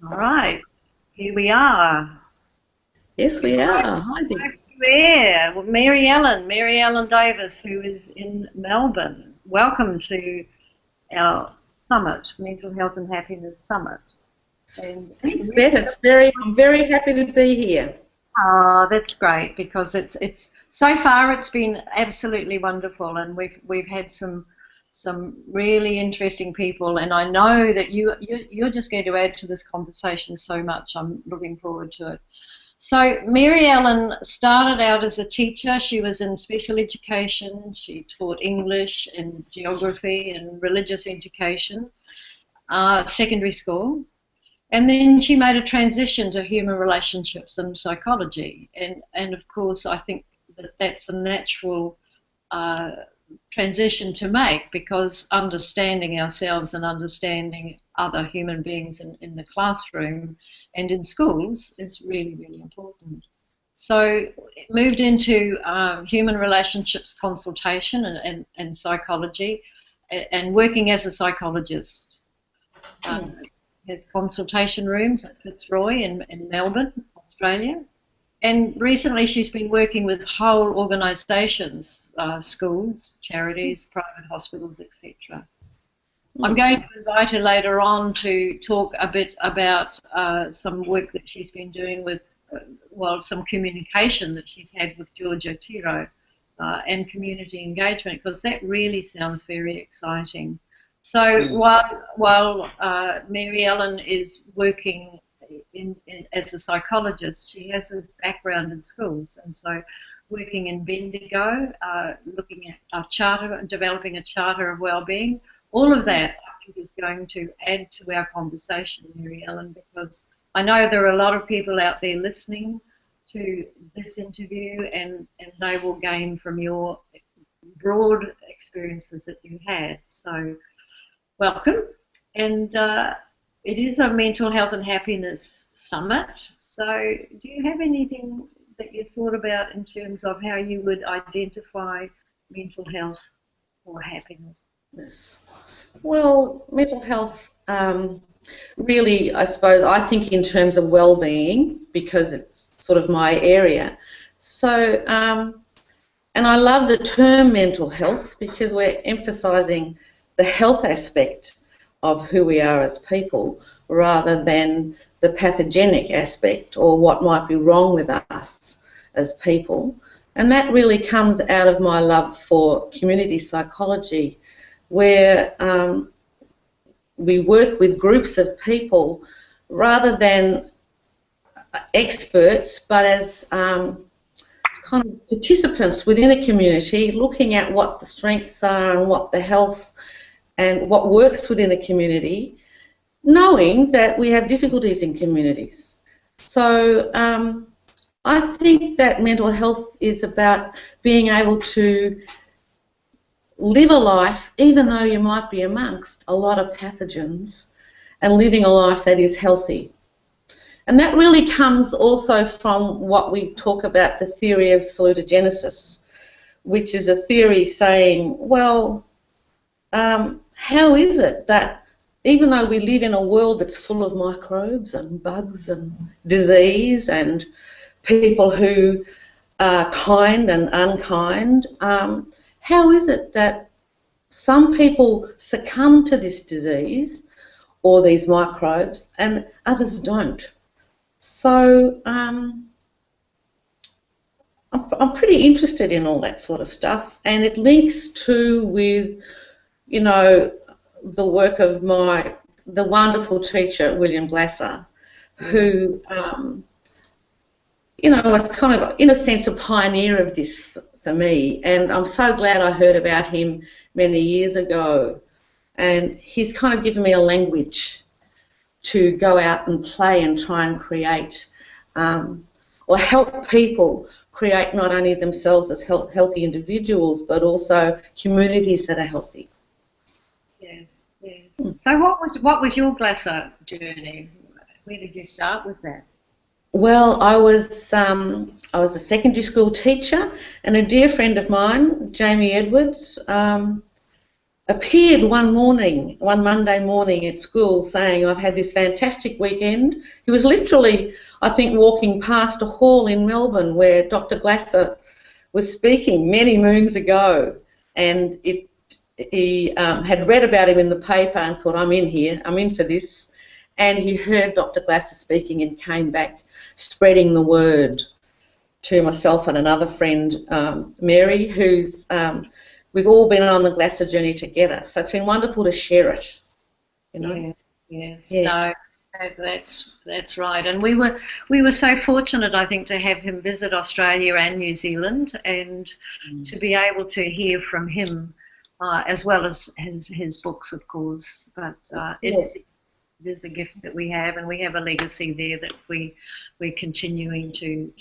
All right, here we are. Yes, we are. Hi there. Yeah, well, Mary Ellen Davis, who is in Melbourne. Welcome to our summit, Mental Health and Happiness Summit. And Thanks, really, Bette. I'm very happy to be here. that's great because it's so far it's been absolutely wonderful, and we've had some really interesting people, and I know that you're just going to add to this conversation so much. I'm looking forward to it. So Mary Ellen started out as a teacher. She was in special education. She taught English and geography and religious education, secondary school. And then she made a transition to human relationships and psychology. And of course, I think that that's a natural uh, transition to make because understanding ourselves and understanding other human beings in the classroom and in schools is really, really important. So it moved into human relationships consultation and psychology and working as a psychologist. Has consultation rooms at Fitzroy in Melbourne, Australia. And recently she's been working with whole organisations, schools, charities, private hospitals, etc. I'm Hmm. going to invite her later on to talk a bit about some work that she's been doing with, some communication that she's had with Georgia Tiro and community engagement, because that really sounds very exciting. So Mm. while Mary Ellen is working as a psychologist, she has a background in schools, and so working in Bendigo, looking at a charter, developing a charter of wellbeing. All of that, I think, is going to add to our conversation, Mary Ellen, because I know there are a lot of people out there listening to this interview, and they will gain from your broad experiences that you had. So welcome. And it is a mental health and happiness summit. So do you have anything that you thought about in terms of how you would identify mental health or happiness? Yes. Well, mental health, really, I suppose, I think in terms of well-being because it's sort of my area. So, and I love the term mental health because we're emphasising the health aspect of who we are as people rather than the pathogenic aspect or what might be wrong with us as people. And that really comes out of my love for community psychology, where we work with groups of people rather than experts, but as kind of participants within a community, looking at what the strengths are and what the health and what works within a community, knowing that we have difficulties in communities. So I think that mental health is about being able to live a life, even though you might be amongst a lot of pathogens, and living a life that is healthy. And that really comes also from what we talk about, the theory of salutogenesis, which is a theory saying, well, how is it that even though we live in a world that's full of microbes and bugs and disease and people who are kind and unkind, how is it that some people succumb to this disease or these microbes and others don't? So I'm pretty interested in all that sort of stuff, and it links too with, you know, the work of the wonderful teacher William Glasser, who was kind of, in a sense, a pioneer of this for me, and I'm so glad I heard about him many years ago. And he's kind of given me a language to go out and play and try and create or help people create not only themselves as healthy individuals, but also communities that are healthy. Yes, yes. So what was your Glasser journey? Where did you start with that? Well, I was a secondary school teacher, and a dear friend of mine, Jamie Edwards, appeared one Monday morning at school saying, I've had this fantastic weekend. He was literally, I think, walking past a hall in Melbourne where Dr. Glasser was speaking many moons ago, and he had read about him in the paper and thought, I'm in here, I'm in for this. And he heard Dr. Glasser speaking and came back spreading the word to myself and another friend, Mary, who's... we've all been on the Glasser journey together, so it's been wonderful to share it. You know. Yeah, yes. Yeah. No, that's right. And we were so fortunate, I think, to have him visit Australia and New Zealand, and to be able to hear from him, as well as his books, of course. But it is a gift that we have, and we have a legacy there that we're continuing to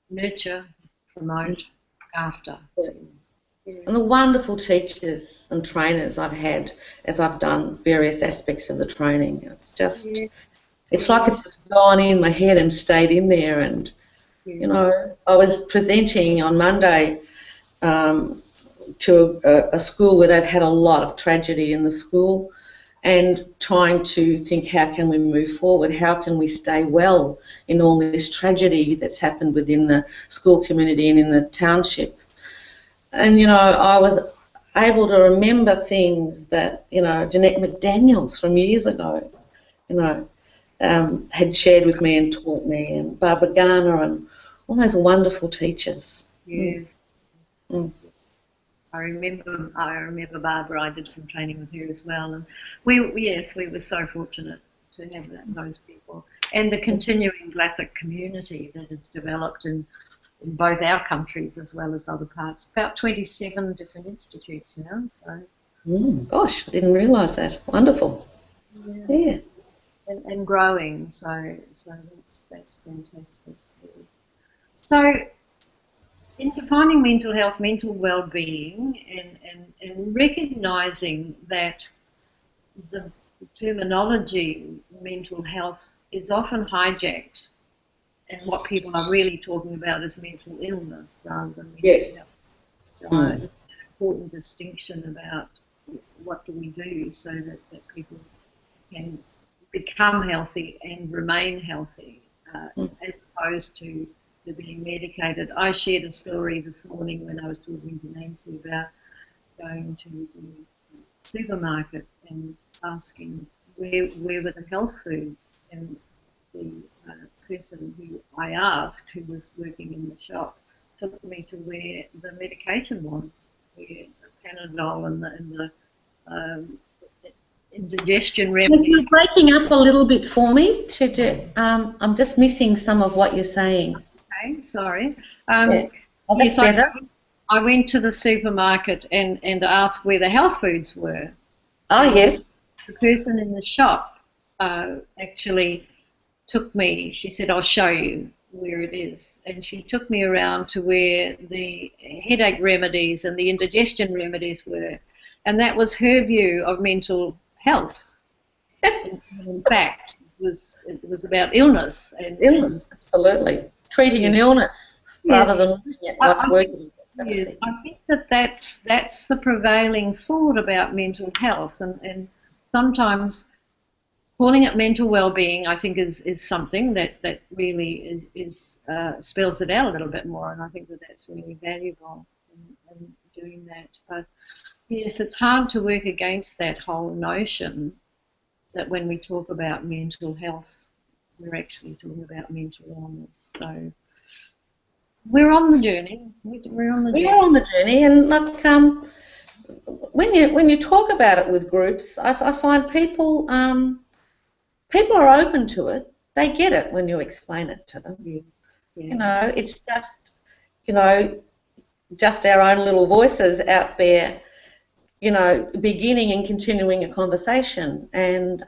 nurture, promote, after. Yeah. And the wonderful teachers and trainers I've had as I've done various aspects of the training. It's just, it's like it's just gone in my head and stayed in there. And, you know, I was presenting on Monday to a school where they've had a lot of tragedy in the school, and trying to think, how can we move forward? How can we stay well in all this tragedy that's happened within the school community and in the township? And, you know, I was able to remember things that, you know, Jeanette McDaniels from years ago, you know, had shared with me and taught me, and Barbara Garner and all those wonderful teachers. Yes. I remember Barbara. I did some training with her as well, and we were so fortunate to have those people, and the continuing Glasser community that has developed in both our countries as well as other parts. About 27 different institutes now. So, gosh, I didn't realise that. Wonderful. Yeah. And growing. So that's fantastic. So, in defining mental health, mental well-being, and recognising that the terminology mental health is often hijacked, and what people are really talking about is mental illness rather than mental health. So an important distinction about what do we do so that people can become healthy and remain healthy, as opposed to being medicated. I shared a story this morning when I was talking to Nancy about going to the supermarket and asking where were the health foods, and the person who I asked, who was working in the shop, took me to where the medication was, where the Panadol and the indigestion remedies. You're breaking up a little bit for me. I'm just missing some of what you're saying. Okay, sorry. Oh, that's better. I went to the supermarket and asked where the health foods were. Oh, yes. The person in the shop actually took me, she said, I'll show you where it is. And she took me around to where the headache remedies and the indigestion remedies were. And that was her view of mental health. In fact, it was about illness. Illness, absolutely. Treating an illness rather than looking at what's working. Yes, I think that's the prevailing thought about mental health, and sometimes calling it mental well-being, I think, is something that really is spells it out a little bit more, and I think that's really valuable in doing that. But yes, it's hard to work against that whole notion that when we talk about mental health, we're actually talking about mental illness. So we're on the journey. We're on the journey. We are on the journey, and like when you talk about it with groups, I find people are open to it. They get it when you explain it to them. Yeah. You know, it's just, you know, just our own little voices out there, you know, beginning and continuing a conversation, and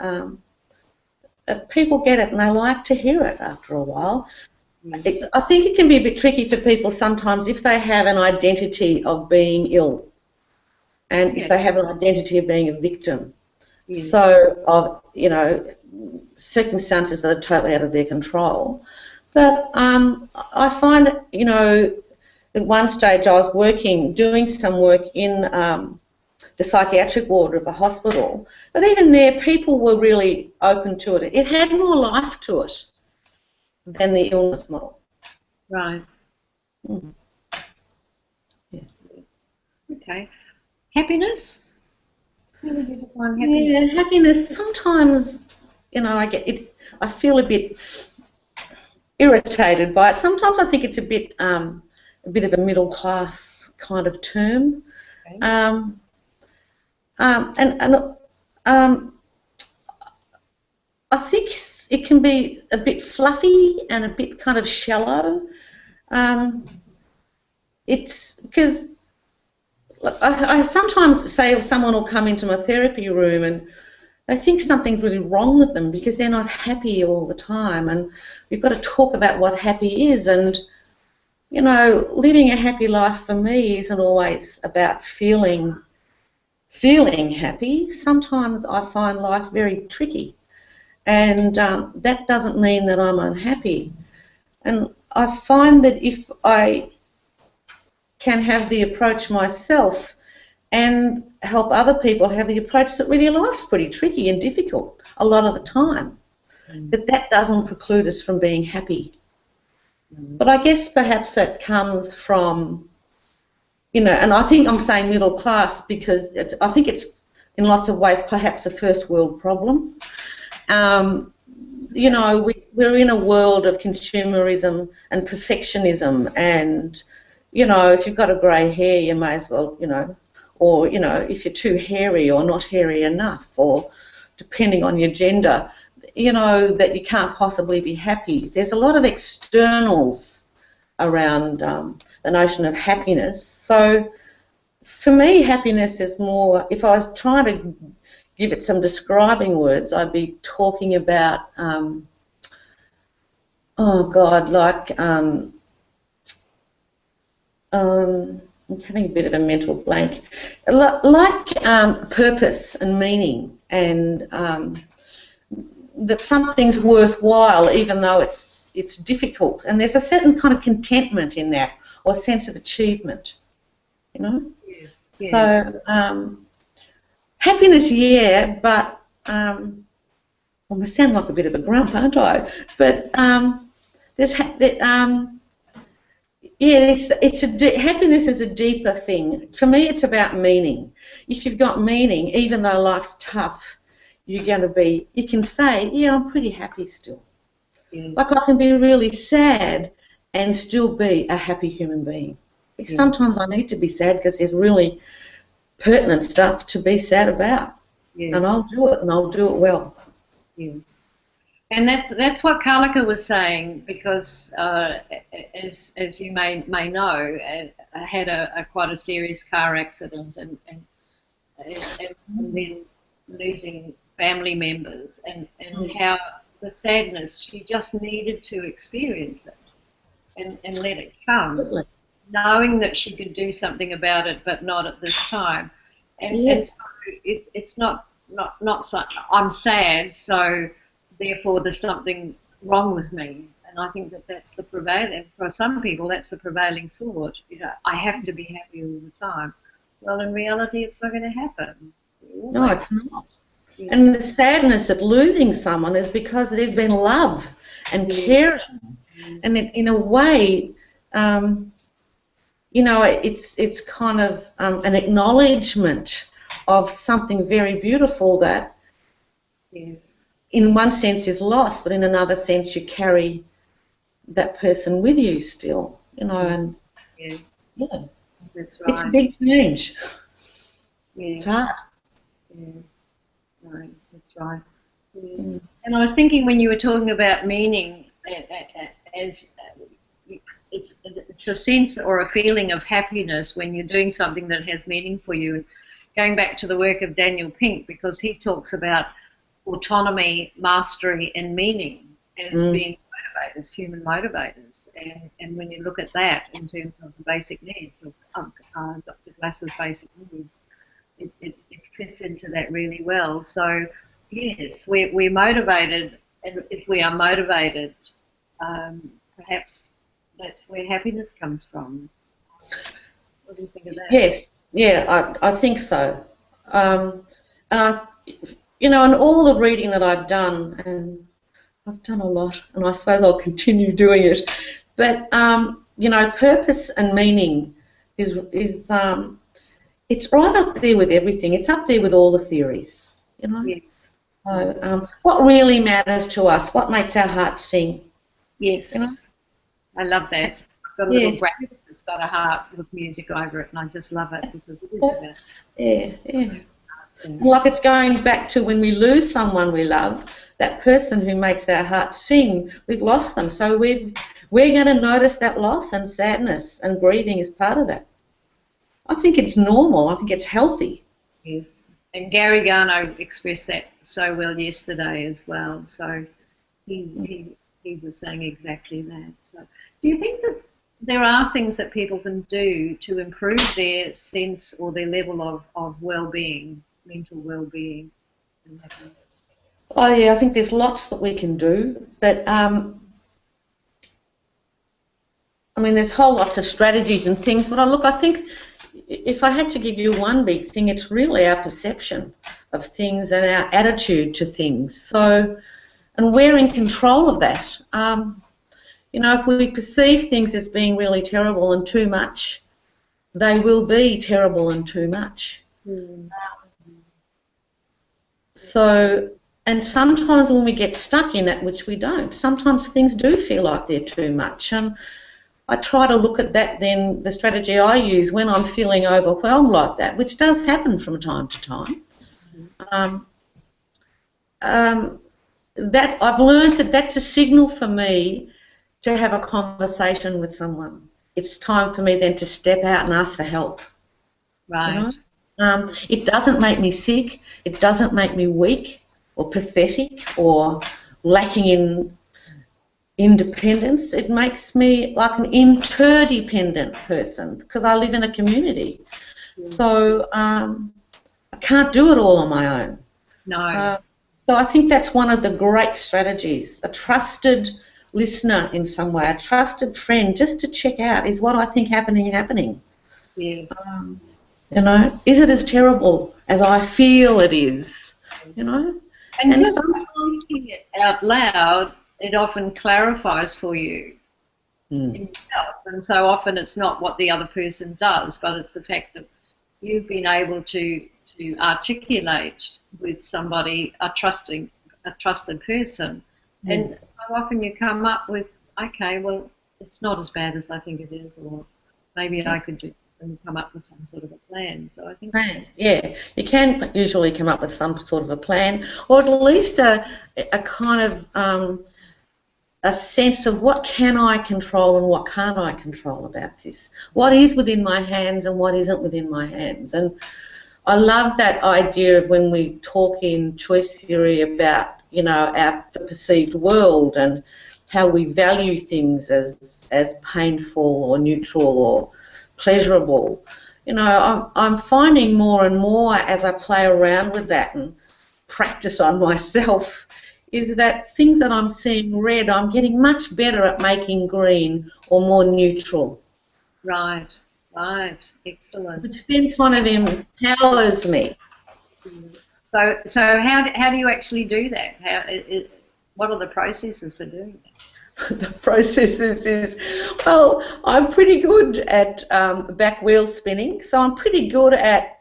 people get it and they like to hear it after a while. Yes. I think it can be a bit tricky for people sometimes if they have an identity of being ill, and if they have an identity of being a victim. Yes. So of, you know, circumstances that are totally out of their control. But I find, you know, at one stage I was doing some work in the psychiatric ward of a hospital, but even there people were really open to it. It had more life to it than the illness model. Right. Mm. Yeah. Okay. Happiness? How would you define happiness? Yeah, happiness. Sometimes, I feel a bit irritated by it. Sometimes I think it's a bit of a middle class kind of term. Okay. I think it can be a bit fluffy and a bit kind of shallow. It's because I sometimes say if someone will come into my therapy room and they think something's really wrong with them because they're not happy all the time, and we've got to talk about what happy is. And living a happy life for me isn't always about feeling happy. Sometimes I find life very tricky, and that doesn't mean that I'm unhappy. And I find that if I can have the approach myself and help other people have the approach that really life's pretty tricky and difficult a lot of the time, but that doesn't preclude us from being happy. But I guess perhaps that comes from, and I think I'm saying middle class because I think it's in lots of ways perhaps a first world problem. We're in a world of consumerism and perfectionism, and if you've got a grey hair, you may as well, or if you're too hairy or not hairy enough, or depending on your gender, that you can't possibly be happy. There's a lot of externals around the notion of happiness. So for me, happiness is more, if I was trying to give it some describing words, I'd be talking about, I'm having a bit of a mental blank, like purpose and meaning, and that something's worthwhile even though it's difficult, and there's a certain kind of contentment in that, or sense of achievement, Yes. Yes. So happiness, yeah, but I sound like a bit of a grump, aren't I? But happiness is a deeper thing. For me, it's about meaning. If you've got meaning, even though life's tough, you can say, yeah, I'm pretty happy still. Yes. Like I can be really sad and still be a happy human being. Because sometimes I need to be sad because there's really pertinent stuff to be sad about. Yes. And I'll do it, and I'll do it well. Yes. And that's what Karlika was saying, because as you may know, I had quite a serious car accident, and then losing family members, and how the sadness, she just needed to experience it and let it come, knowing that she could do something about it, but not at this time. And so it's not such, I'm sad, so therefore there's something wrong with me. And I think that's the prevailing, for some people that's the prevailing thought, I have to be happy all the time. Well, in reality it's not going to happen. No, it's not. Yeah. And the sadness of losing someone is because there's been love and caring, and in a way, it's kind of an acknowledgement of something very beautiful that, in one sense, is lost, but in another sense, you carry that person with you still, and that's right. It's a big change. Yeah. It's hard. Yeah. No, that's right. Yeah. And I was thinking when you were talking about meaning, as it's a sense or a feeling of happiness when you're doing something that has meaning for you. And going back to the work of Daniel Pink, because he talks about autonomy, mastery, and meaning as being motivators, human motivators. And when you look at that in terms of the basic needs of Dr. Glass's basic needs, it fits into that really well. So, yes, we're motivated, and if we are motivated, perhaps that's where happiness comes from. What do you think of that? Yes, yeah, I think so. And and all the reading that I've done, and I've done a lot, and I suppose I'll continue doing it. But purpose and meaning is it's right up there with everything. It's up there with all the theories, Yeah. So, what really matters to us? What makes our heart sing? Yes. I love that. I've got a little graphic that's got a heart with music over it, and I just love it because it is about Yeah. Like it's going back to when we lose someone we love, that person who makes our heart sing, we've lost them. So we're going to notice that loss, and sadness and grieving is part of that. I think it's normal. I think it's healthy. Yes. And Gary Garno expressed that so well yesterday as well. So he was saying exactly that. So do you think that there are things that people can do to improve their sense or their level of well-being, mental well-being? Oh yeah, I think there's lots that we can do, but there's whole lots of strategies and things. But I think if I had to give you one big thing, it's really our perception of things and our attitude to things. So, and we're in control of that. If we perceive things as being really terrible and too much, they will be terrible and too much. So, and sometimes when we get stuck in that, which we don't, sometimes things do feel like they're too much. And I try to look at that then, the strategy I use when I'm feeling overwhelmed like that, which does happen from time to time. That I've learned that's a signal for me to have a conversation with someone. It's time for me then to step out and ask for help. Right. It doesn't make me sick. It doesn't make me weak or pathetic or lacking in independence. It makes me like an interdependent person because I live in a community. So I can't do it all on my own. No. So I think that's one of the great strategies, a trusted listener in some way, a trusted friend, just to check out, is what I think happening? Yes. Is it as terrible as I feel it is? And just speaking it out loud, it often clarifies for you in yourself. And so often it's not what the other person does, but it's the fact that you've been able to articulate with somebody, a trusted person. And so often you come up with, okay, well, it's not as bad as I think it is, or maybe I could just come up with some sort of a plan. So I think yeah, you can usually come up with some sort of a plan, or at least a kind of a sense of what can I control and what can't I control about this. What is within my hands and what isn't within my hands. And I love that idea of when we talk in choice theory about the perceived world and how we value things as painful or neutral or pleasurable. I'm finding more and more as I play around with that and practice on myself is that things that I'm seeing red, I'm getting much better at making green or more neutral. Right, excellent. Which then kind of empowers me. So how do you actually do that? What are the processes for doing that? The processes is, well, I'm pretty good at back wheel spinning, so I'm pretty good at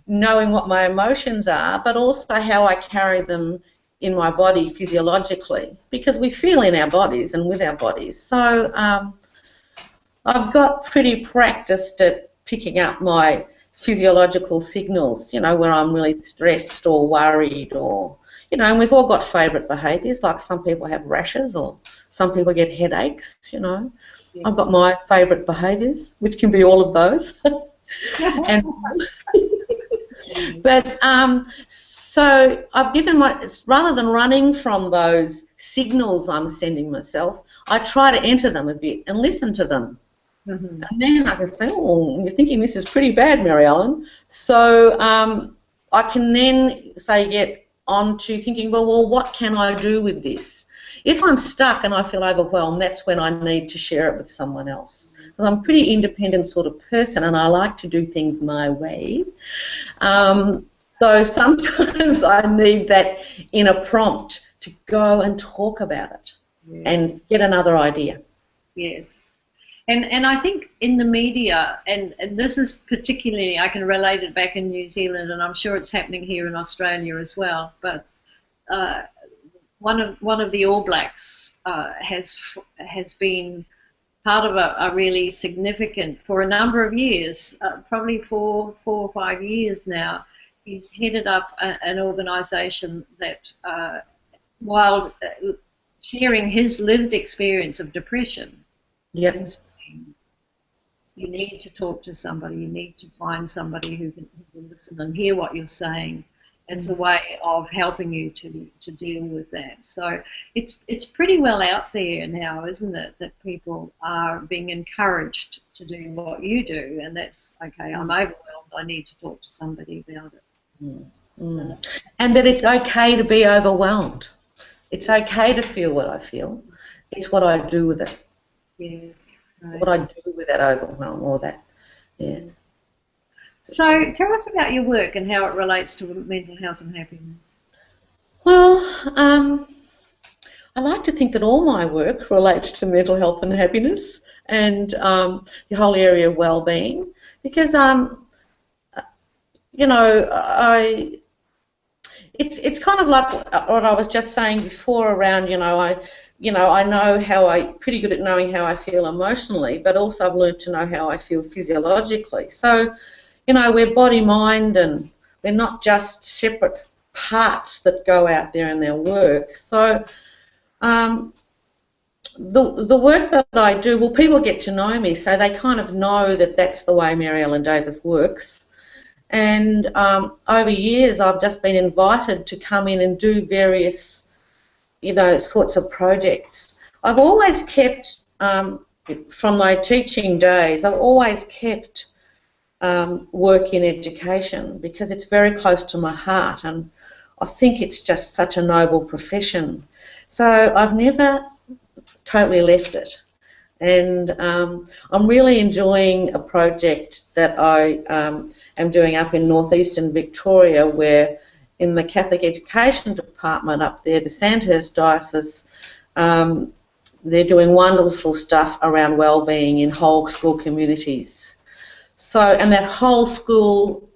knowing what my emotions are, but also how I carry them in my body physiologically, because we feel in our bodies and with our bodies. So I've got pretty practiced at picking up my physiological signals, where I'm really stressed or worried or, and we've all got favourite behaviours, like some people have rashes or some people get headaches, Yeah. I've got my favourite behaviours, which can be all of those. And but so I've given rather than running from those signals I'm sending myself, I try to enter them a bit and listen to them. And then I can say, oh, you're thinking this is pretty bad, Mary Ellen. So I can then say get on to thinking, well, what can I do with this? If I'm stuck and I feel overwhelmed, that's when I need to share it with someone else. Because I'm a pretty independent sort of person and I like to do things my way. So sometimes I need that inner prompt to go and talk about it and get another idea. Yes. And I think in the media, and this is particularly, I can relate it back in New Zealand, and I'm sure it's happening here in Australia as well, but one of the All Blacks has been part of a really significant, for a number of years, probably for 4 or 5 years now. He's headed up an organisation that, while sharing his lived experience of depression, Yep. you need to talk to somebody, you need to find somebody who can listen and hear what you're saying. It's a way of helping you to deal with that. So it's pretty well out there now, isn't it, that people are being encouraged to do what you do, and that's, okay, I'm overwhelmed, I need to talk to somebody about it. And that it's okay to be overwhelmed. It's okay to feel what I feel. It's what I do with it. Yes. Right. What I do with that overwhelm or that, yeah. So tell us about your work and how it relates to mental health and happiness. Well, I like to think that all my work relates to mental health and happiness and the whole area of well-being, because you know, it's kind of like what I was just saying before around, I know how pretty good at knowing how I feel emotionally, but also I've learned to know how I feel physiologically. So, we're body, mind, and we're not just separate parts that go out there in their work. So, the work that I do, well, people get to know me, so they kind of know that that's the way Mary Ellen Davis works. And over years, I've just been invited to come in and do various, sorts of projects. I've always kept, from my teaching days, I've always kept work in education because it's very close to my heart, and I think it's just such a noble profession. So I've never totally left it. And I'm really enjoying a project that I am doing up in northeastern Victoria, where in the Catholic Education Department up there, the Sandhurst Diocese, they're doing wonderful stuff around wellbeing in whole school communities. So, and that whole school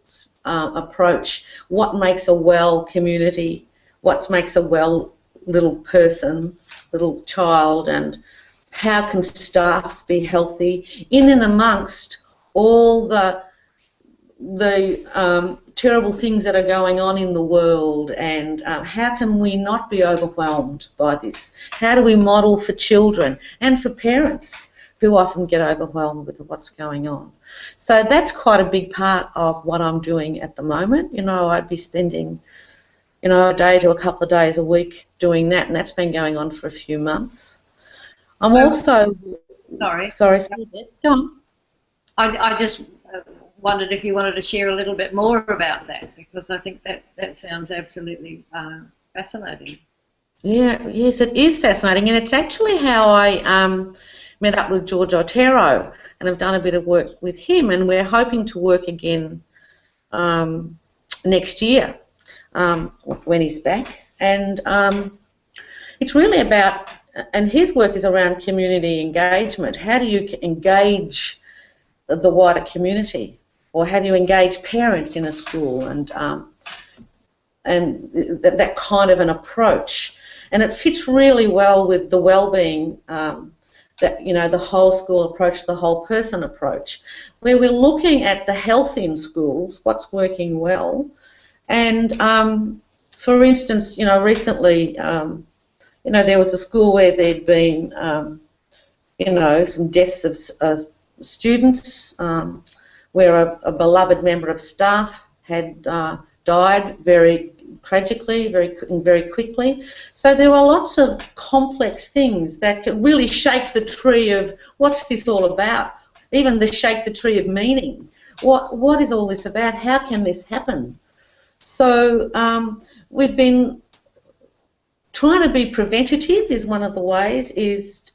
approach, what makes a well community, what makes a well little person, little child, and how can staffs be healthy in and amongst all the terrible things that are going on in the world, and how can we not be overwhelmed by this? How do we model for children and for parents who often get overwhelmed with what's going on? So that's quite a big part of what I'm doing at the moment. I'd be spending, a day to a couple of days a week doing that, and that's been going on for a few months. I'm also... Sorry. Go on. I just wondered if you wanted to share a little bit more about that, because I think that sounds absolutely fascinating. Yeah, yes, it is fascinating, and it's actually how I met up with George Otero, and I've done a bit of work with him, and we're hoping to work again next year when he's back. And it's really about, and his work is around community engagement. How do you engage the wider community, or how do you engage parents in a school, and that kind of an approach? And it fits really well with the well-being, the whole school approach, the whole person approach, where we're looking at the health in schools, what's working well. And for instance, recently, there was a school where there'd been, some deaths of students, where a beloved member of staff had died very tragically, very quickly. So there are lots of complex things that can really shake the tree of what's this all about, even the shake the tree of meaning. What is all this about? How can this happen? So we've been trying to be preventative is one of the ways, is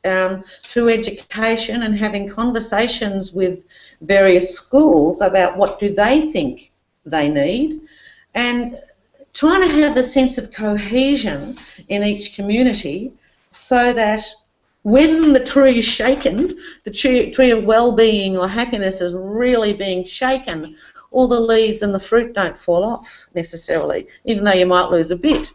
through education and having conversations with various schools about what do they think they need, and trying to have a sense of cohesion in each community so that when the tree is shaken, the tree of well-being or happiness is really being shaken, all the leaves and the fruit don't fall off necessarily, even though you might lose a bit.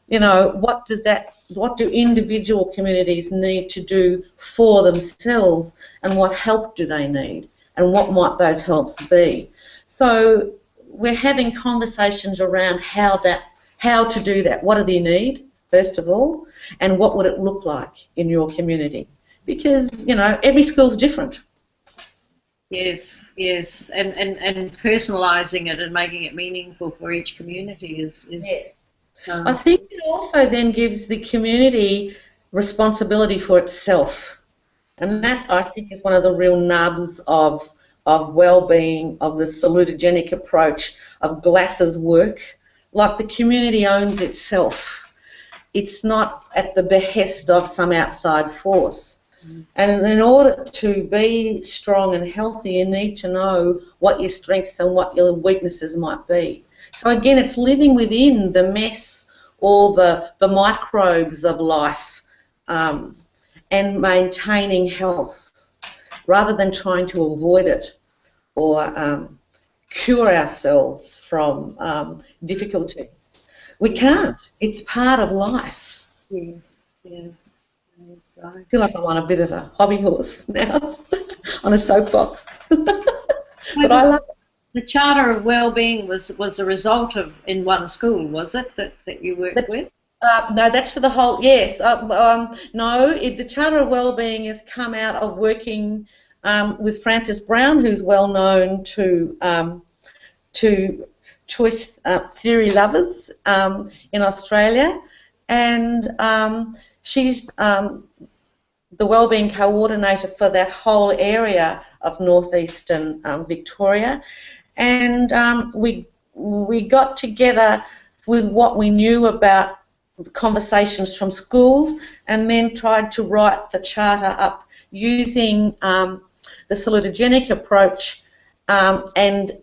You know, what do individual communities need to do for themselves, and what help do they need, and what might those helps be? So we're having conversations around how to do that. What do they need, first of all, and what would it look like in your community? Because, you know, every school's different. Yes, yes, and personalising it and making it meaningful for each community is yes. I think it also then gives the community responsibility for itself, and that, I think, is one of the real nubs of well-being, of the salutogenic approach, of Glass's work. Like, the community owns itself. It's not at the behest of some outside force. And in order to be strong and healthy, you need to know what your strengths and what your weaknesses might be. So again, it's living within the mess or the microbes of life, and maintaining health rather than trying to avoid it or cure ourselves from difficulties. We can't. It's part of life. Yes, yes. That's right. I feel like I'm on a bit of a hobby horse now, on a soapbox. But I love it. The Charter of Wellbeing was a result of, in one school, was it, that you worked with? No, that's for the whole, yes. The Charter of Wellbeing has come out of working with Frances Brown, who's well known to choice theory lovers in Australia, and she's the wellbeing coordinator for that whole area of northeastern Victoria, and we got together with what we knew about conversations from schools, and then tried to write the charter up using the salutogenic approach and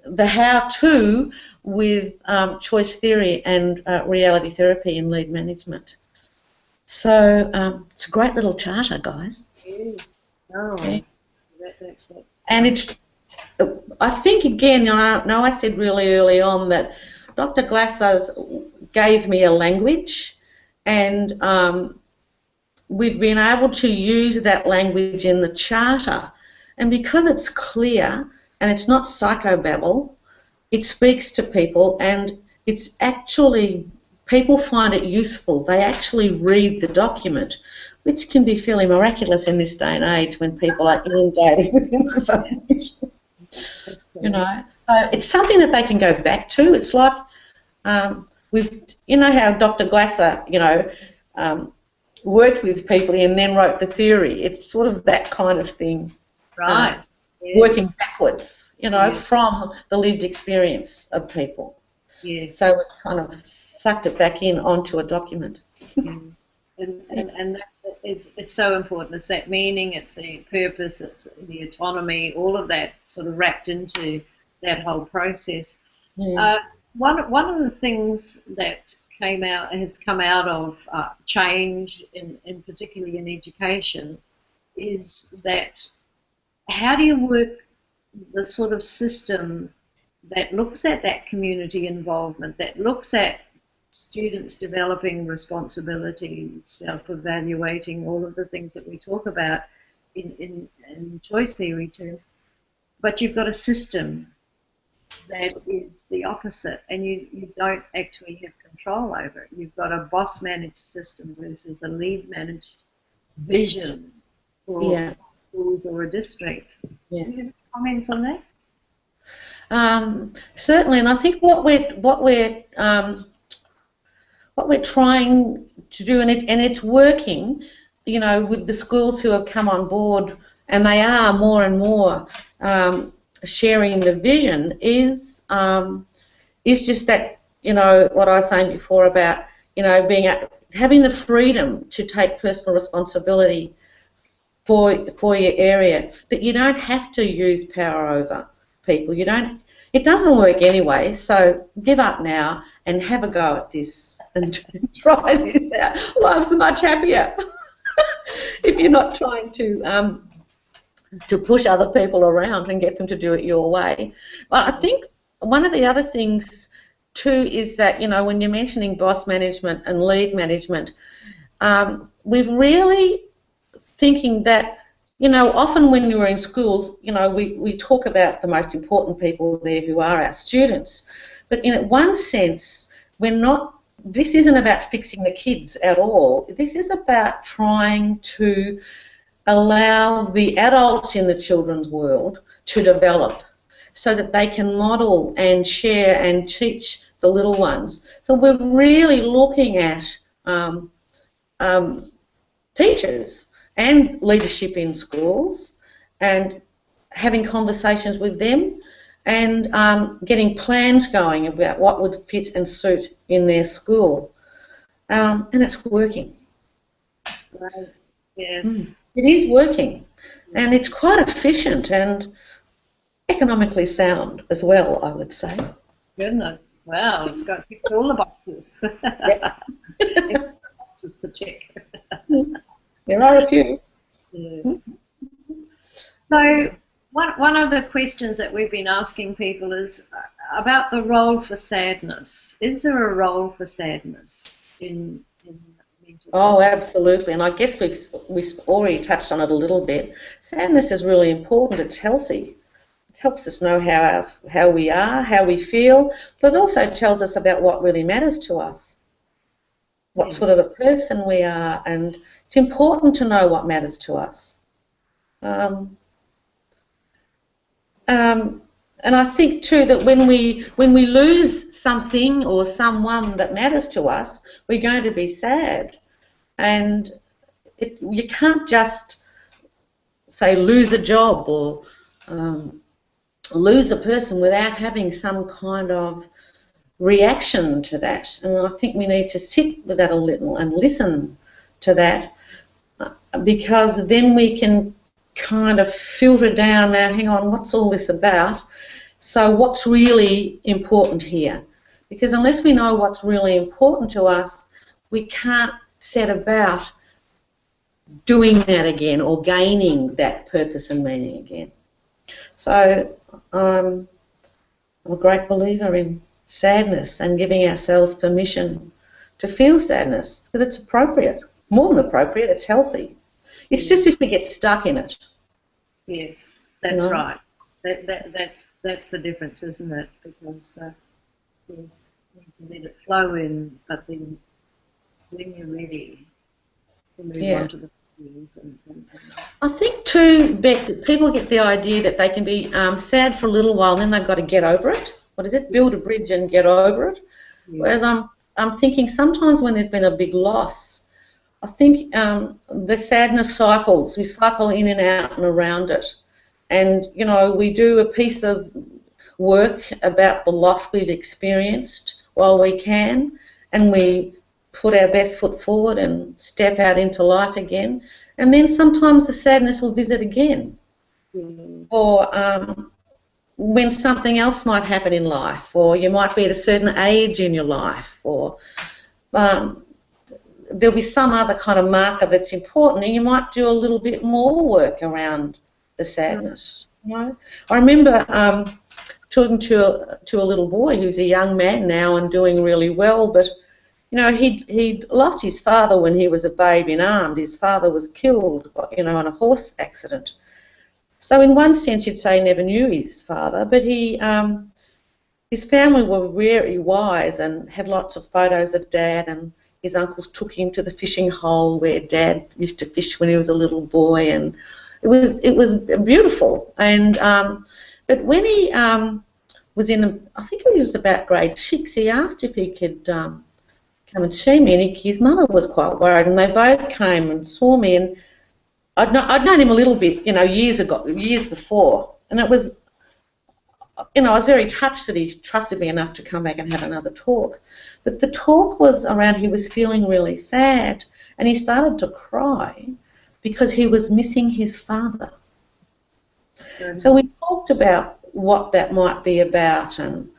the how-to with choice theory and reality therapy and lead management. So it's a great little charter, guys. Yes. Oh, yeah. That's it. And it's, I think, again, I know I said really early on that Dr. Glassers gave me a language, and we've been able to use that language in the charter. And because it's clear and it's not psychobabble, it speaks to people, and it's actually, people find it useful. They actually read the document, which can be fairly miraculous in this day and age when people are inundated with information. You know, so it's something that they can go back to. It's like you know how Dr. Glasser, you know, worked with people and then wrote the theory. It's sort of that kind of thing. Right. Yes. Working backwards, you know, yes. from the lived experience of people. Yes. So it's kind of sucked it back in onto a document. And that, it's so important. It's that meaning, it's the purpose, it's the autonomy, all of that sort of wrapped into that whole process. Yeah. One of the things that has come out of change, in particularly in education, is that how do you work the sort of system that looks at that community involvement, that looks at students developing responsibility, self-evaluating, all of the things that we talk about in choice theory terms, but you've got a system that is the opposite, and you don't actually have control over it. You've got a boss-managed system versus a lead-managed vision for schools or a district. Yeah. Do you have comments on that? Certainly, and I think what we're trying to do, and it's working, you know, with the schools who have come on board, and they are more and more sharing the vision, is just that, you know, what I was saying before about you know, having the freedom to take personal responsibility for your area, but you don't have to use power over people. You don't. It doesn't work anyway. So give up now and have a go at this and try this out. Life's much happier if you're not trying to push other people around and get them to do it your way. But I think one of the other things too is that, you know, when you're mentioning boss management and lead management, we're really thinking that, you know, often when you're in schools, you know, we talk about the most important people there who are our students. But in one sense, this isn't about fixing the kids at all. This is about trying to allow the adults in the children's world to develop so that they can model and share and teach the little ones. So we're really looking at teachers and leadership in schools and having conversations with them and getting plans going about what would fit and suit in their school. And it's working. Right. Yes. It is working, and it's quite efficient and economically sound as well, I would say. Goodness, wow, it's got all the boxes. Boxes to check. There are a few. Yes. So one of the questions that we've been asking people is about the role for sadness. Is there a role for sadness in mental health? Oh, absolutely, and I guess we've already touched on it a little bit. Sadness is really important. It's healthy. It helps us know how we are, how we feel, but it also tells us about what really matters to us, what sort of a person we are, and it's important to know what matters to us. And I think too that when we lose something or someone that matters to us, we're going to be sad. And you can't just say lose a job or lose a person without having some kind of reaction to that. And I think we need to sit with that a little and listen to that, because then we can kind of filter down now, hang on, what's all this about? So what's really important here? Because unless we know what's really important to us, we can't set about doing that again or gaining that purpose and meaning again. So I'm a great believer in sadness and giving ourselves permission to feel sadness, because it's appropriate, more than appropriate, it's healthy. It's just if we get stuck in it. Yes, that's right. That's the difference, isn't it? Because yes, you need to let it flow in, but then when you're ready to move on to the feelings. I think too, Bette, people get the idea that they can be sad for a little while, and then they've got to get over it. What is it? Build a bridge and get over it. Yes. Whereas I'm thinking sometimes when there's been a big loss, I think the sadness cycles. We cycle in and out and around it. And, you know, we do a piece of work about the loss we've experienced while we can, and we put our best foot forward and step out into life again. And then sometimes the sadness will visit again. Mm-hmm. Or when something else might happen in life, or you might be at a certain age in your life, or there'll be some other kind of marker that's important, and you might do a little bit more work around the sadness. You know? I remember talking to a little boy who's a young man now and doing really well, but you know, he'd lost his father when he was a babe in arms. His father was killed, you know, in a horse accident. So in one sense you'd say he never knew his father, but his family were very wise and had lots of photos of Dad, and his uncles took him to the fishing hole where Dad used to fish when he was a little boy, and it was beautiful. And but when he was I think he was about grade 6, he asked if he could come and see me, and his mother was quite worried, and they both came and saw me, and I'd known him a little bit, you know, years before, and you know, I was very touched that he trusted me enough to come back and have another talk. But the talk was around he was feeling really sad, and he started to cry because he was missing his father. So we talked about what that might be about, and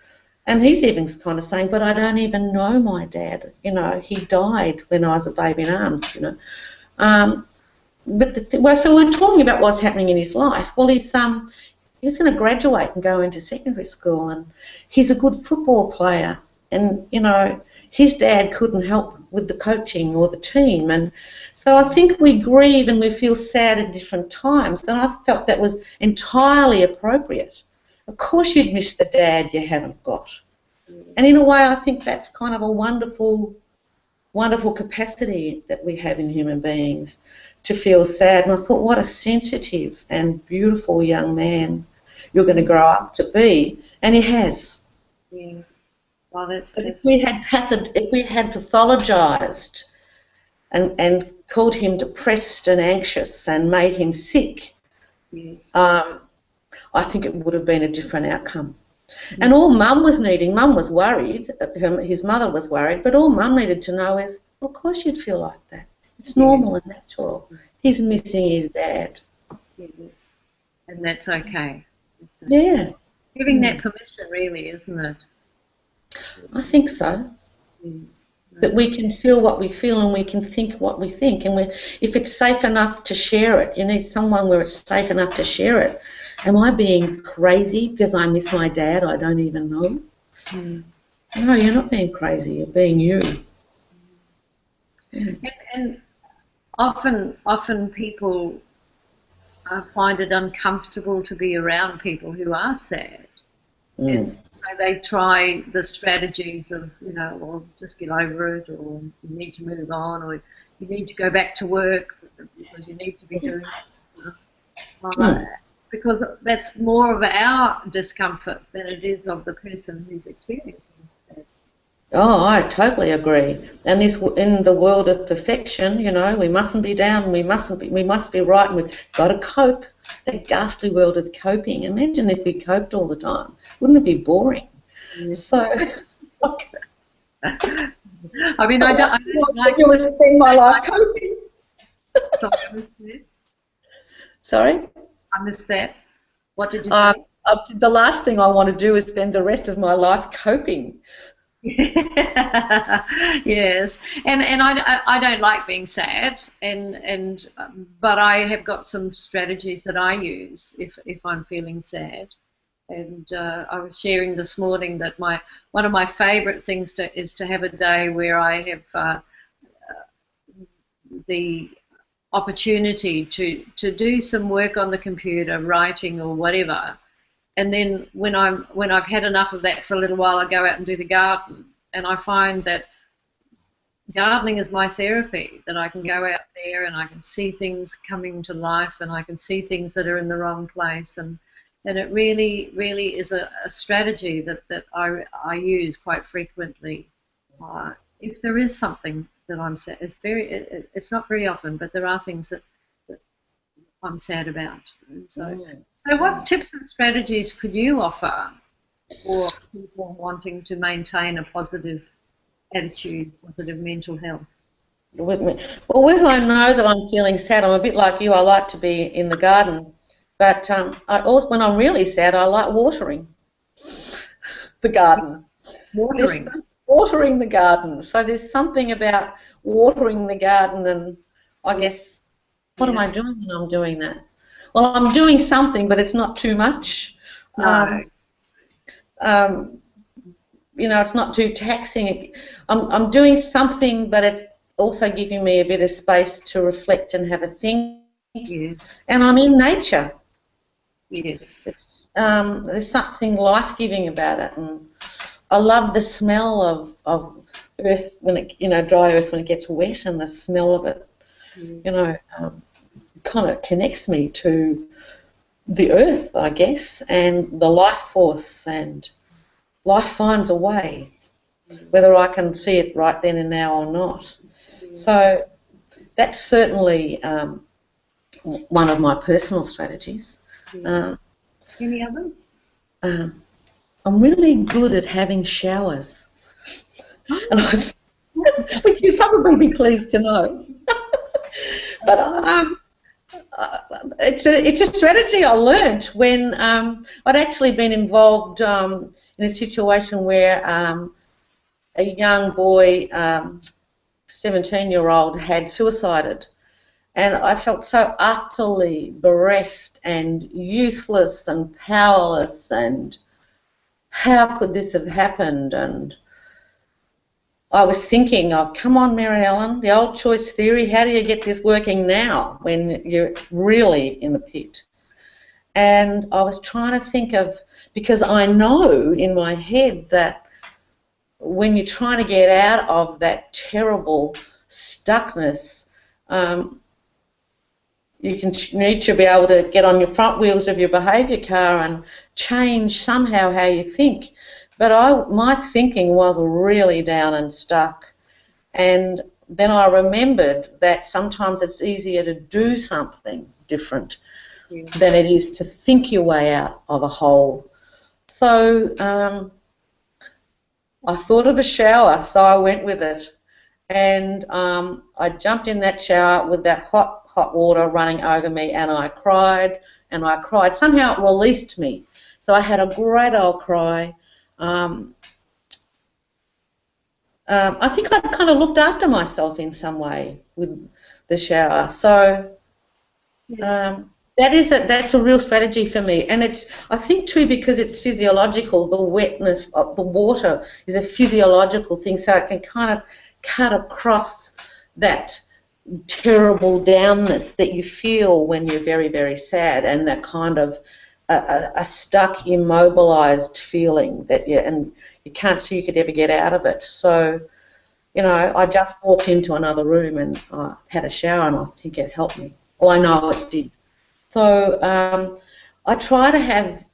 he's even kind of saying, but I don't even know my dad. You know, he died when I was a baby in arms, you know. So we're talking about what's happening in his life. Well, he was going to graduate and go into secondary school, and he's a good football player. And, you know, his dad couldn't help with the coaching or the team. And so I think we grieve and we feel sad at different times. And I felt that was entirely appropriate. Of course you'd miss the dad you haven't got. And in a way I think that's kind of a wonderful, wonderful capacity that we have in human beings to feel sad. And I thought, what a sensitive and beautiful young man you're going to grow up to be. And he has. Yes. Well, if we had pathologised and called him depressed and anxious and made him sick, yes. I think it would have been a different outcome. And all Mum was needing, Mum was worried, his mother was worried, but all Mum needed to know is, well, of course you'd feel like that. It's normal and natural. He's missing his dad. Yes. And that's okay. Yeah. Giving that permission, really, isn't it? I think so. Yes. That we can feel what we feel and we can think what we think. And if it's safe enough to share it, you need someone where it's safe enough to share it. Am I being crazy because I miss my dad? I don't even know. No, you're not being crazy. You're being you. Yeah. And often people find it uncomfortable to be around people who are sad. And so they try the strategies of, you know, well, just get over it, or you need to move on, or you need to go back to work because you need to be doing it. Because that's more of our discomfort than it is of the person who's experiencing it. Oh, I totally agree. And this, in the world of perfection, you know, we mustn't be down, we must be right, and we've got to cope. That ghastly world of coping. Imagine if we coped all the time. Wouldn't it be boring? Yes. So, I mean, I don't like to spend my life coping. Sorry? I missed that. What did you say? The last thing I want to do is spend the rest of my life coping. Yes, and I don't like being sad, but I have got some strategies that I use if I'm feeling sad. And I was sharing this morning that one of my favourite things is to have a day where I have the opportunity to do some work on the computer, writing or whatever. And then when I've had enough of that for a little while, I go out and do the garden. And I find that gardening is my therapy, that I can go out there and I can see things coming to life, and I can see things that are in the wrong place. And it really, really is a strategy that I use quite frequently. If there is something that I'm sad, it's not very often, but there are things that I'm sad about. And so what tips and strategies could you offer for people wanting to maintain a positive attitude, positive mental health? With me. Well, when I know that I'm feeling sad, I'm a bit like you. I like to be in the garden, but when I'm really sad, I like watering the garden. Watering the garden. So there's something about watering the garden, and I guess, what am I doing when I'm doing that? Well, I'm doing something, but it's not too much. No. You know, it's not too taxing. I'm doing something, but it's also giving me a bit of space to reflect and have a think. Yeah. And I'm in nature. Yes. There's something life-giving about it, and I love the smell of earth when it, you know, dry earth when it gets wet, and the smell of it, you know, kind of connects me to the earth, I guess, and the life force, and life finds a way, whether I can see it right then and now or not. So that's certainly one of my personal strategies. Any others? I'm really good at having showers. And which you'd probably be pleased to know. But it's a strategy I learnt when I'd actually been involved in a situation where a young boy, 17-year-old, had suicided. And I felt so utterly bereft and useless and powerless, and how could this have happened? And I was thinking of, come on, Mary Ellen, the old choice theory, how do you get this working now when you're really in the pit? And I was trying to think of, because I know in my head that when you're trying to get out of that terrible stuckness, you need to be able to get on your front wheels of your behaviour car and change somehow how you think. But my thinking was really down and stuck. And then I remembered that sometimes it's easier to do something different than it is to think your way out of a hole. So I thought of a shower, so I went with it. And I jumped in that shower with that hot water running over me, and I cried and I cried. Somehow it released me. So I had a great old cry. I think I kind of looked after myself in some way with the shower. So that's a real strategy for me, and I think too, because it's physiological. The wetness of the water is a physiological thing, so it can kind of cut across that terrible downness that you feel when you're very, very sad, and that kind of a stuck, immobilized feeling that you can't see you could ever get out of it. So, I just walked into another room and I had a shower, and I think it helped me. Well, I know it did. So I try to have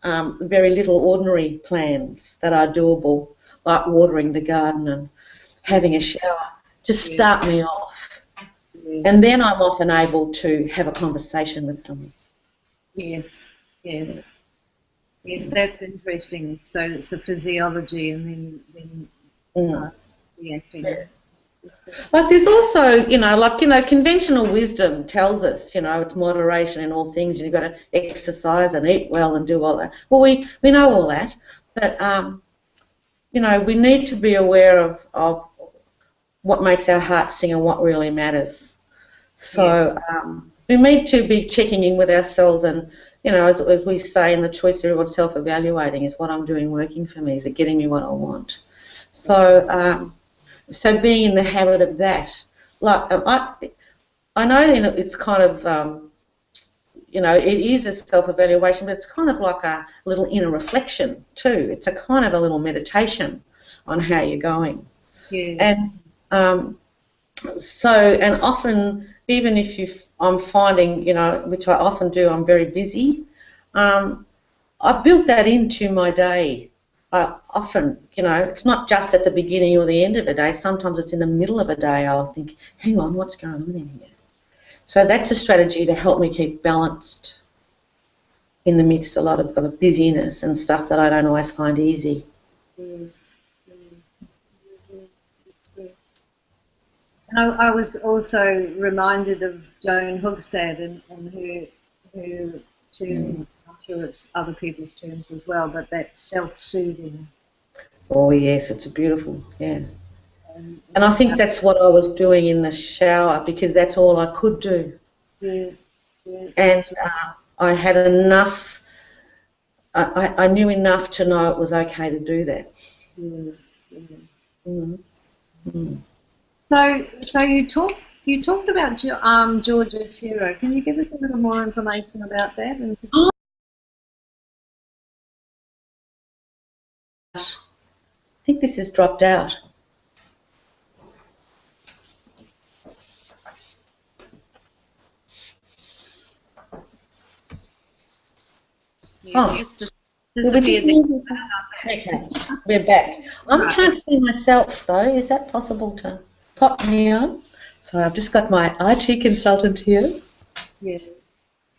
very little ordinary plans that are doable, like watering the garden and having a shower, to start me off. And then I'm often able to have a conversation with someone. Yes, that's interesting. So it's the physiology and then reacting. Yeah. Like there's also, conventional wisdom tells us, it's moderation in all things, and you've got to exercise and eat well and do all that. Well, we know all that, but, we need to be aware of what makes our heart sing and what really matters. So we need to be checking in with ourselves, and, as we say in the choice theory, what self-evaluating is, what I'm doing working for me, is it getting me what I want? So so being in the habit of that, like I know it's kind of, it is a self-evaluation, but it's kind of like a little inner reflection too. It's a kind of a little meditation on how you're going. Yeah. And and often, even if I'm finding, which I often do, I'm very busy, I built that into my day. Often, it's not just at the beginning or the end of a day. Sometimes it's in the middle of a day. I'll think, hang on, what's going on in here? So that's a strategy to help me keep balanced in the midst of a lot of busyness and stuff that I don't always find easy. Yes. That's good. And I was also reminded of Joan Hogstad and her term. I'm sure it's other people's terms as well, but that's self-soothing. Oh yes, it's a beautiful, And I think that's what I was doing in the shower, because that's all I could do. Yeah. And I had enough. I knew enough to know it was okay to do that. So you talked about George Otero. Can you give us a little more information about that? I think this has dropped out. Just disappeared there. Okay, we're back. I can't see myself though. Is that possible to pop me on? So I've just got my IT consultant here. Yes.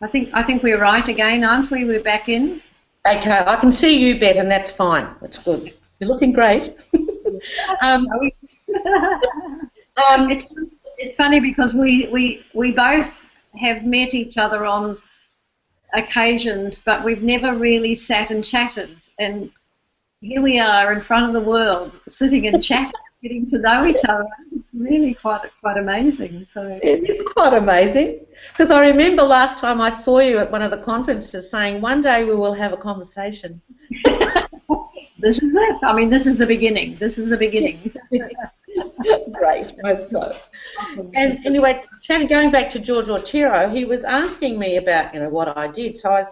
I think we're right again, aren't we? We're back in. Okay, I can see you, Bette, and that's fine. That's good. You're looking great. um, it's it's funny because we both have met each other on occasions, but we've never really sat and chatted. And here we are in front of the world, sitting and chatting, getting to know each other. It's really quite amazing. So it's quite amazing, because I remember last time I saw you at one of the conferences saying one day we will have a conversation. This is it. I mean, this is the beginning. This is the beginning. Great, I hope so. And anyway, going back to George Otero, he was asking me about, what I did. So I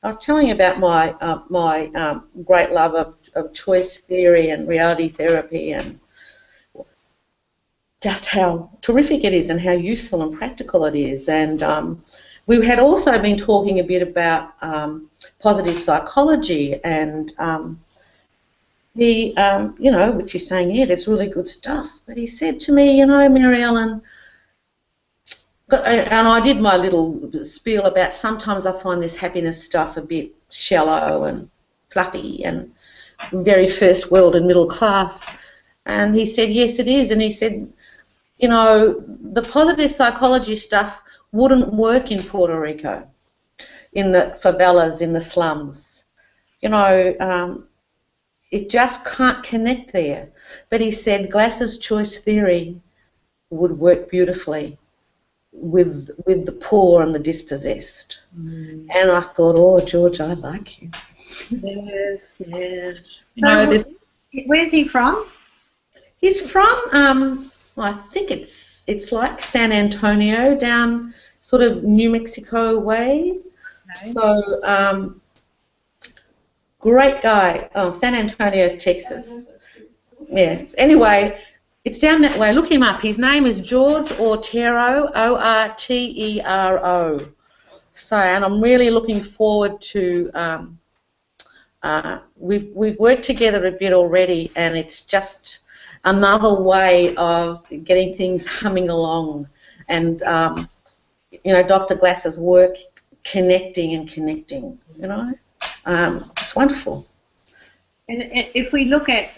was telling you about my great love of choice theory and reality therapy, and just how terrific it is and how useful and practical it is. And we had also been talking a bit about positive psychology, and he, which he's saying, yeah, that's really good stuff. But he said to me, Mary Ellen, and I did my little spiel about sometimes I find this happiness stuff a bit shallow and fluffy and very first world and middle class. And he said, yes, it is. And he said, the positive psychology stuff wouldn't work in Puerto Rico, in the favelas, in the slums. It just can't connect there. But he said Glass's choice theory would work beautifully with the poor and the dispossessed. And I thought, oh, George, I like you. Yes. Where's he from? He's from, I think it's like San Antonio, down sort of New Mexico way. Okay. So, great guy. Oh, San Antonio, Texas. Yeah. Anyway, it's down that way. Look him up. His name is George Otero, Otero. So, and I'm really looking forward to. We've worked together a bit already, and it's just another way of getting things humming along. And Dr. Glass's work, connecting. It's wonderful. And if we look at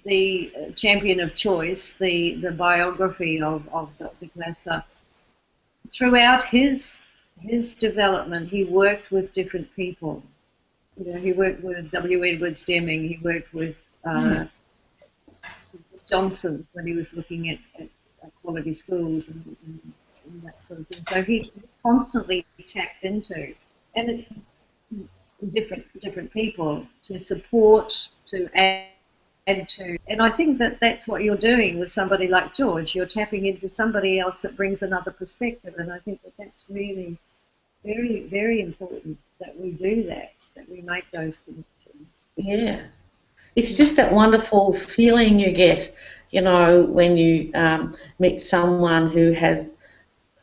the champion of choice, the biography of Dr. Glasser, throughout his development, he worked with different people. He worked with W. Edwards Deming. He worked with Johnson when he was looking at quality schools and that sort of thing. So he constantly tapped into and different people to support, to add to. And I think that's what you're doing with somebody like George. You're tapping into somebody else that brings another perspective, and I think that's really very, very important that we do that we make those connections. Yeah. It's just that wonderful feeling you get, when you meet someone who has,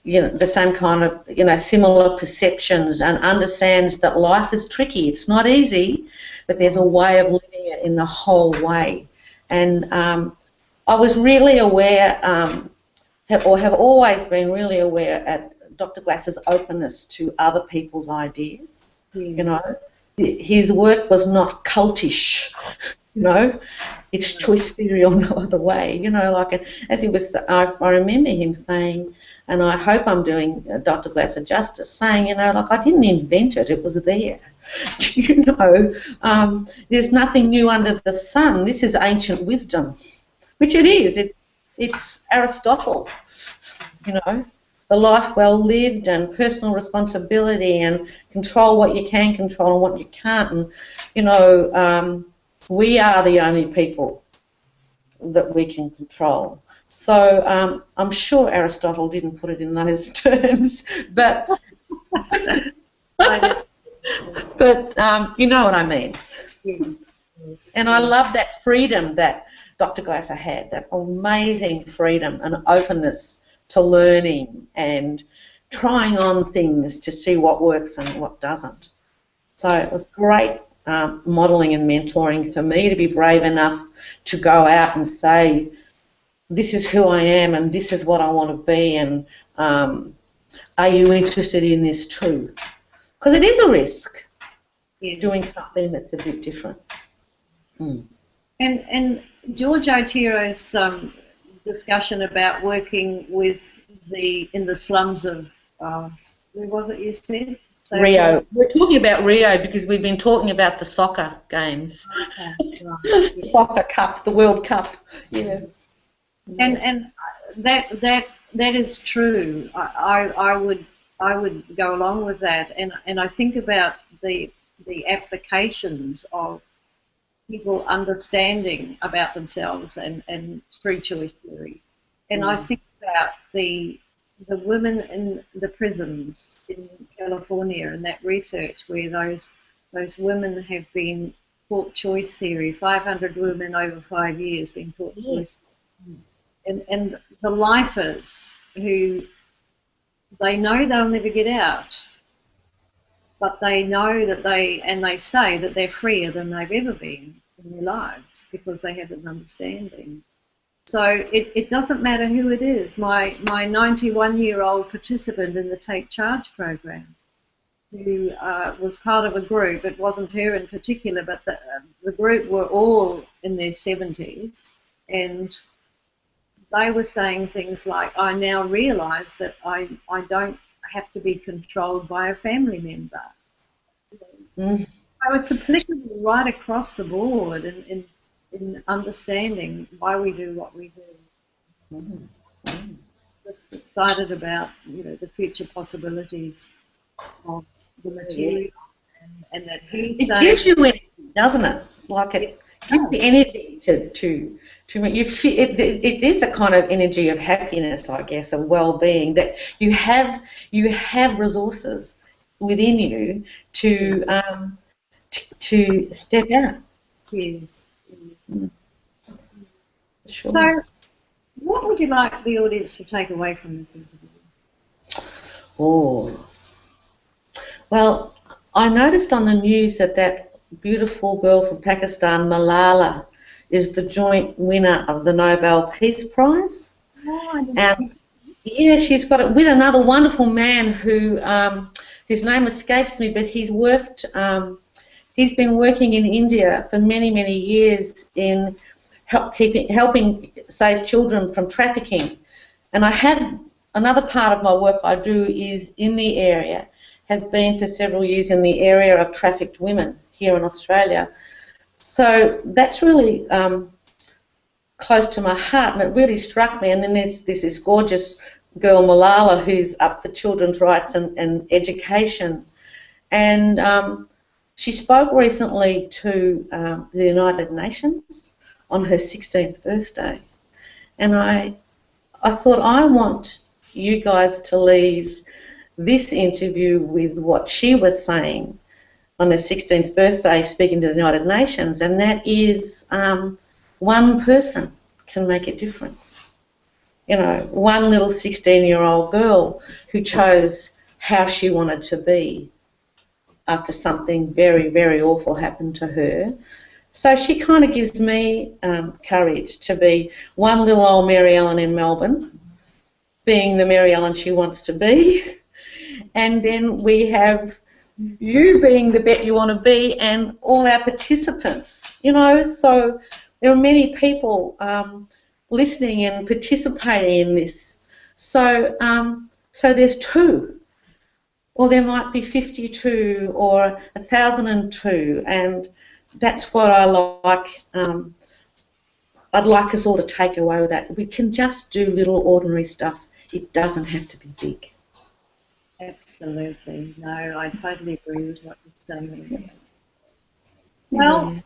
the same kind of, similar perceptions and understands that life is tricky. It's not easy, but there's a way of living it in the whole way. And I was really aware, have always been really aware at Dr. Glass's openness to other people's ideas. His work was not cultish, it's choice theory or no other way, as he was, I remember him saying, and I hope I'm doing Dr. Glasser justice, saying, I didn't invent it, it was there. There's nothing new under the sun. This is ancient wisdom, which it is. It's Aristotle, the life well lived and personal responsibility and control what you can control and what you can't. And, we are the only people that we can control. So I'm sure Aristotle didn't put it in those terms, but you know what I mean. Yes. And I love that freedom that Dr. Glasser had, that amazing freedom and openness to learning and trying on things to see what works and what doesn't. So it was great modelling and mentoring for me to be brave enough to go out and say, this is who I am and this is what I want to be, and are you interested in this too? Because it is a risk. doing something that's a bit different. Mm. And George Otero's discussion about working with in the slums of where was it you said? Rio. We're talking about Rio because we've been talking about the soccer games. Okay, right, The soccer cup, the World Cup. Yeah. And that is true. I would go along with that, and I think about the applications of people understanding about themselves and through choice theory, and I think about the women in the prisons in California and that research where those women have been taught choice theory. 500 women over 5 years been taught choice. And the lifers who they know they'll never get out, but they know that they say that they're freer than they've ever been in their lives because they have an understanding. So it doesn't matter who it is. My 91-year-old participant in the Take Charge program, who was part of a group, it wasn't her in particular, but the group were all in their 70s, and they were saying things like, I now realise that I don't have to be controlled by a family member. So it's applicable right across the board in understanding why we do what we do. Just excited about the future possibilities of the material and that he's saying... It gives you energy, doesn't it? Like it gives you energy to you feel it is a kind of energy of happiness, I guess, of well-being, that you have resources within you to step out. Yes. Sure. So, what would you like the audience to take away from this interview? Oh, well, I noticed on the news that beautiful girl from Pakistan, Malala, is the joint winner of the Nobel Peace Prize. And yeah, she's got it with another wonderful man whose name escapes me, but he's been working in India for many, many years in helping save children from trafficking. And I have another part of my work I do is in the area, has been for several years in the area of trafficked women here in Australia. So that's really close to my heart, and it really struck me. And then there's this gorgeous girl, Malala, who's up for children's rights and education. And she spoke recently to the United Nations on her 16th birthday. And I thought, I want you guys to leave this interview with what she was saying on her 16th birthday speaking to the United Nations, and that is one person can make a difference. One little 16-year-old girl who chose how she wanted to be after something very, very awful happened to her. So she kind of gives me courage to be one little old Mary Ellen in Melbourne, being the Mary Ellen she wants to be, and then we have you being the Bette you want to be, and all our participants, so there are many people listening and participating in this. So there's two, or there might be 52 or 1,002, and that's what I like. I'd like us all to take away with that. We can just do little ordinary stuff. It doesn't have to be big. Absolutely. No, I totally agree with what you're saying. Well,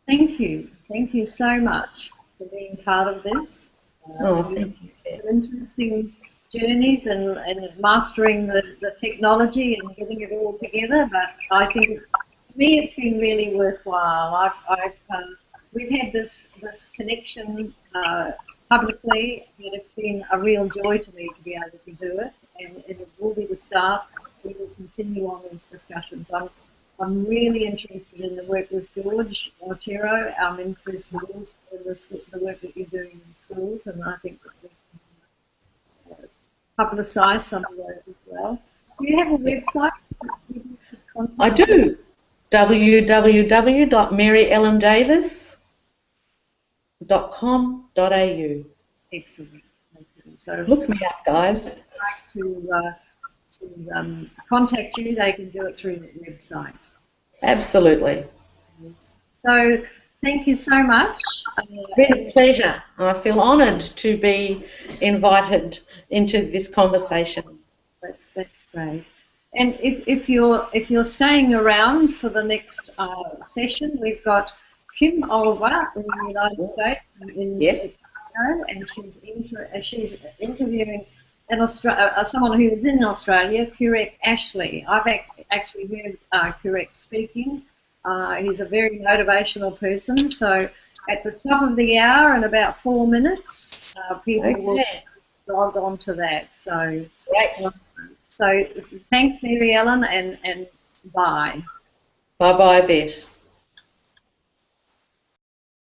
thank you. Thank you so much for being part of this. Thank you. Interesting journeys and mastering the technology and getting it all together. But I think, to me, it's been really worthwhile. We've had this connection publicly, and it's been a real joy to me to be able to do it. And it will be the start. We will continue on these discussions. I'm really interested in the work with George Otero. I'm interested also in the work that you're doing in schools, and I think that we can publicise some of those as well. Do you have a website? I do. www.maryellendavis.com.au. Excellent. Okay. So Look me up, guys. if they'd like to contact you, they can do it through the website. Absolutely. Yes. So thank you so much. It's been a pleasure. I feel honoured to be invited into this conversation. That's great. And if you're staying around for the next session, we've got Kim Olver in the United States, Yes. and she's interviewing someone who is in Australia, Kurek Ashley. I've actually heard Kurek speaking. He's a very motivational person. So at the top of the hour, in about 4 minutes, people will log on to that. So Great. So thanks, Mary Ellen, and bye. Bye-bye, Beth.